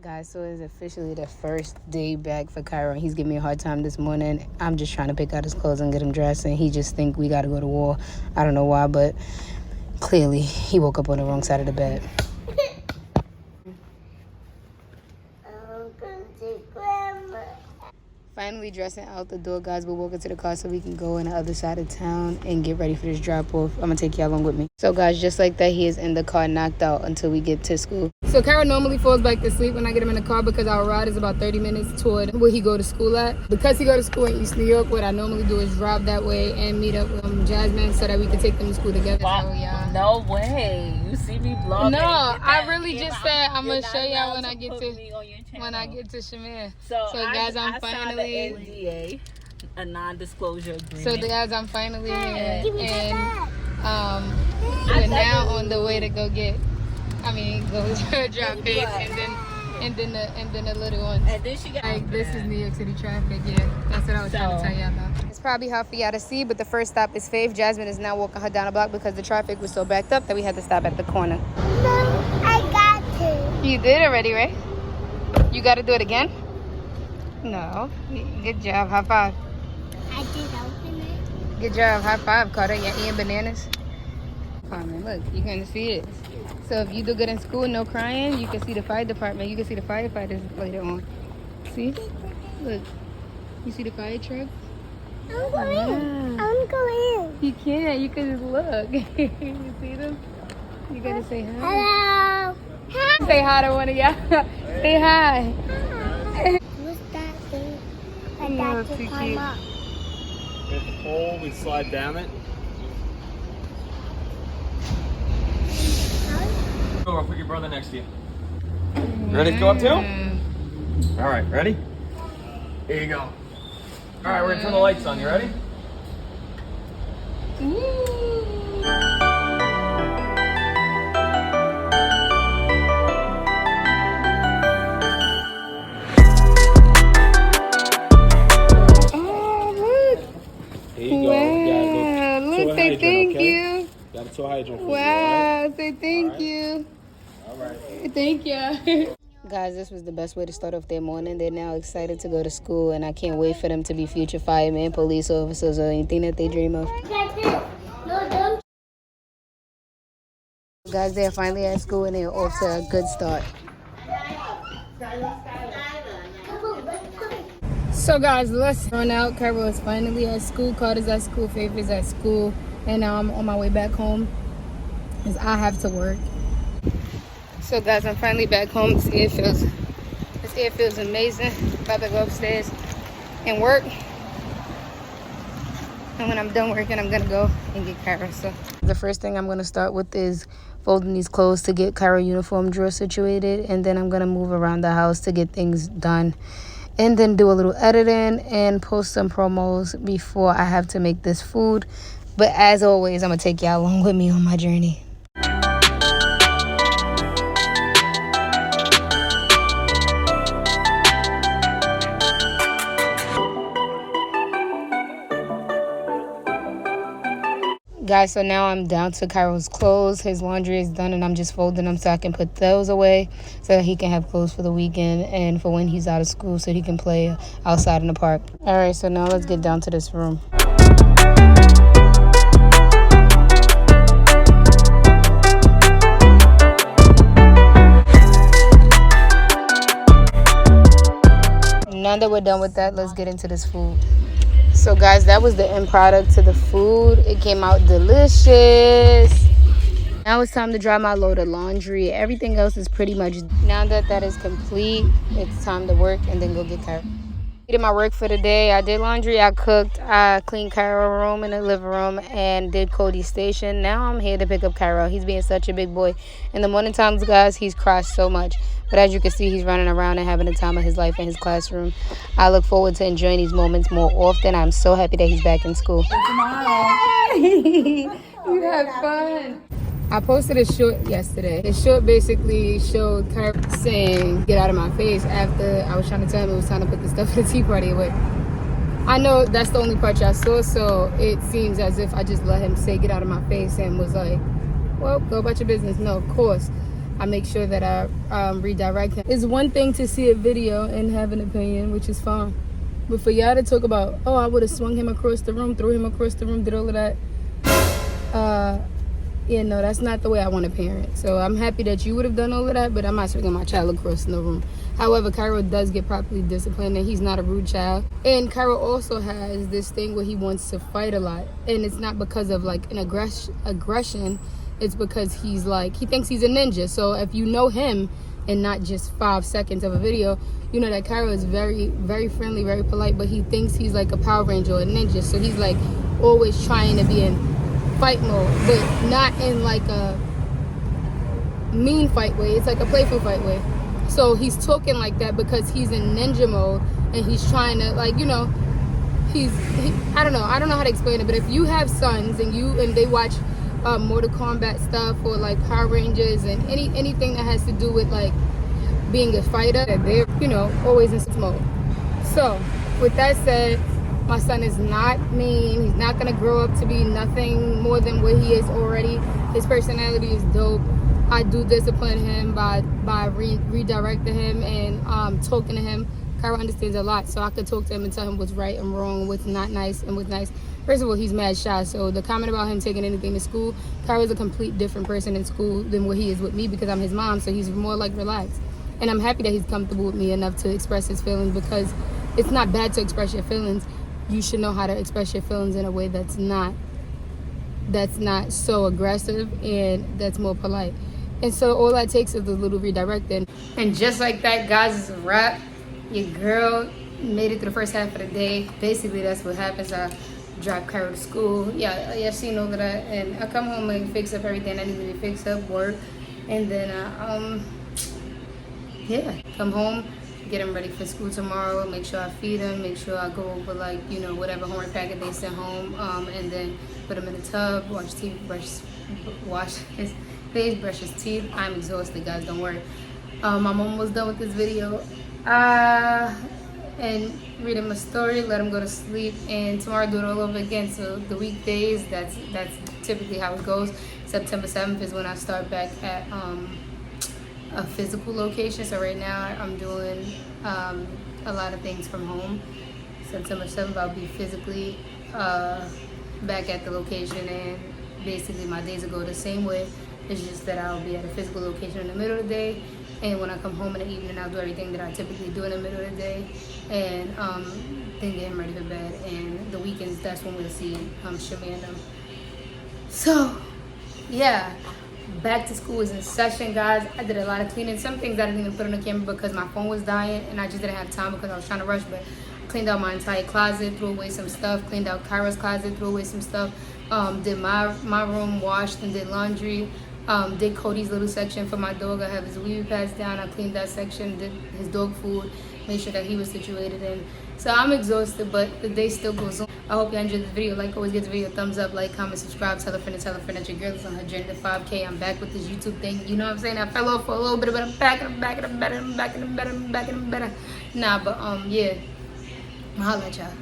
Guys, so it's officially the first day back for Kyro. He's giving me a hard time this morning. I'm just trying to pick out his clothes and get him dressed, and he just think we gotta go to war. I don't know why, but clearly he woke up on the wrong side of the bed. Finally dressing out the door, guys. We're walking to the car so we can go on the other side of town and get ready for this drop-off. I'm gonna take y'all along with me. So guys, just like that, he is in the car knocked out until we get to school. So Kyro normally falls back to sleep when I get him in the car because our ride is about 30 minutes toward where he go to school at. Because he go to school in East New York, what I normally do is drive that way and meet up with Jasmine so that we can take them to school together. Wow. So, yeah. No way. You see me vlogging. No, I really just said I'm gonna show y'all when I get to Shamir. So guys, I'm I finally signed the NDA, a non-disclosure agreement. So guys, I'm finally here, and we're now on the way to go get. Go drop it, and then the little one. And then she got like this is New York City traffic. Yeah, that's what I was trying to tell y'all about. It's probably hard for y'all to see, but the first stop is Faith. Jasmine is now walking her down the block because the traffic was so backed up that we had to stop at the corner. No, I got to. You did already, right? You got to do it again? No. Good job. High five. I did open it. Good job. High five, Carter. You're eating bananas. Carmen, look, you can see it. So if you do good in school, no crying, you can see the fire department. You can see the firefighters later on. See? Look. You see the fire truck? I'm going. I'm going. You can't. You can just look. You see them? You gotta say hi. Hello. Hi. Say hi to one of y'all. Say hi. What's that thing? I No, got it's to too climb cute. up. Hit the pole, we slide down it. Go, I'll put your brother next to you. You ready to go up too? All right, ready? Here you go. All right, we're gonna turn the lights on. You ready? Here you go. Wow, look, say thank you. Got a toe hydrant for Wow, say thank you. All right. Thank you. Guys, this was the best way to start off their morning. They're now excited to go to school, and I can't wait for them to be future firemen, police officers, or anything that they dream of. No, don't. Guys, they're finally at school, and they're off to a good start. So guys, let's run out. Kyro is finally at school. Carter's at school. Faith is at school. And now I'm on my way back home because I have to work. So guys, I'm finally back home. This air feels amazing. About to go upstairs and work. And when I'm done working, I'm gonna go and get Kyro. So the first thing I'm gonna start with is folding these clothes to get Kyro uniform drawer situated, and then I'm gonna move around the house to get things done, and then do a little editing and post some promos before I have to make this food. But as always, I'm gonna take y'all along with me on my journey. Guys, so now I'm down to Kyro's clothes. His laundry is done, and I'm just folding them so I can put those away so that he can have clothes for the weekend and for when he's out of school so he can play outside in the park. All right, so now let's get down to this room. Now that we're done with that, let's get into this food. So guys, that was the end product to the food. It came out delicious. Now it's time to dry my load of laundry. Everything else is pretty much, now that that is complete, it's time to work and then go get Kyro. I did my work for the day. I did laundry, I cooked, I cleaned Kyro's room in the living room, and did Cody's station. Now I'm here to pick up Kyro. He's being such a big boy. In the morning times, guys, he's crashed so much. But as you can see, he's running around and having the time of his life in his classroom. I look forward to enjoying these moments more often. I'm so happy that he's back in school. You had fun. I posted a short yesterday. The short basically showed Kyro saying, "Get out of my face," after I was trying to tell him it was time to put the stuff for the tea party away. I know that's the only part y'all saw, so it seems as if I just let him say, "Get out of my face," and was like, well, go about your business. No, of course. I make sure that I redirect him. It's one thing to see a video and have an opinion, which is fine. But for y'all to talk about, oh, I would have swung him across the room, threw him across the room, did all of that. Yeah, no, that's not the way I want to parent. So I'm happy that you would have done all of that, but I'm not swinging my child across the room. However, Kyro does get properly disciplined, and he's not a rude child. And Kyro also has this thing where he wants to fight a lot. And it's not because of, like, an aggression. It's because he's, like, he thinks he's a ninja. So if you know him and not just 5 seconds of a video, you know that Kyro is very, very friendly, very polite, but he thinks he's, like, a Power Ranger or a ninja. So he's, like, always trying to be in fight mode, but not in like a mean fight way. It's like a playful fight way. So he's talking like that because he's in ninja mode and he's trying to, like, you know, I don't know how to explain it, but if you have sons and they watch Mortal Kombat stuff or like Power Rangers and anything that has to do with like being a fighter, they're, you know, always in this mode. So with that said, my son is not mean. He's not going to grow up to be nothing more than what he is already. His personality is dope. I do discipline him by redirecting him and talking to him. Kyro understands a lot, so I could talk to him and tell him what's right and wrong, what's not nice and what's nice. First of all, he's mad shy, so the comment about him taking anything to school, Kyro's a complete different person in school than what he is with me because I'm his mom, so he's more like relaxed. And I'm happy that he's comfortable with me enough to express his feelings because it's not bad to express your feelings. You should know how to express your feelings in a way that's not so aggressive and that's more polite. And so all that takes is a little redirecting. And just like that, guys, is a wrap. Your girl made it through the first half of the day. Basically, that's what happens. I drop Kyro to school. Yeah, I've seen all of that. And I come home and fix up everything I need to fix up, work. And then, come home, get him ready for school tomorrow, make sure I feed him, make sure I go over, like, you know, whatever homework packet they sent home, and then put him in the tub, wash his face, brush his teeth. I'm exhausted, guys, don't worry. I'm almost done with this video. And read him a story, let him go to sleep, and tomorrow do it all over again. So the weekdays, that's typically how it goes. September 7th is when I start back at a physical location. So right now I'm doing a lot of things from home. September 7th I'll be physically back at the location, and basically my days will go the same way. It's just that I'll be at a physical location in the middle of the day, and when I come home in the evening I'll do everything that I typically do in the middle of the day, and then get him ready for bed. And the weekends, that's when we'll see Shimmy and them. So yeah, back to school is in session, guys. I did a lot of cleaning. Some things I didn't even put on the camera because my phone was dying and I just didn't have time because I was trying to rush. But I cleaned out my entire closet, threw away some stuff, cleaned out Kyro's closet, threw away some stuff, did my room, washed and did laundry, did Cody's little section for my dog. I have his wee pads down. I cleaned that section, did his dog food, made sure that he was situated in. So I'm exhausted, but the day still goes on. I hope you enjoyed this video. Like always, give the video a thumbs up, like, comment, subscribe, tell a friend that your girl is on her journey to 5K. I'm back with this YouTube thing. You know what I'm saying? I fell off for a little bit, but I'm back and I'm back and I'm better. Nah, but yeah. I'll holla at y'all.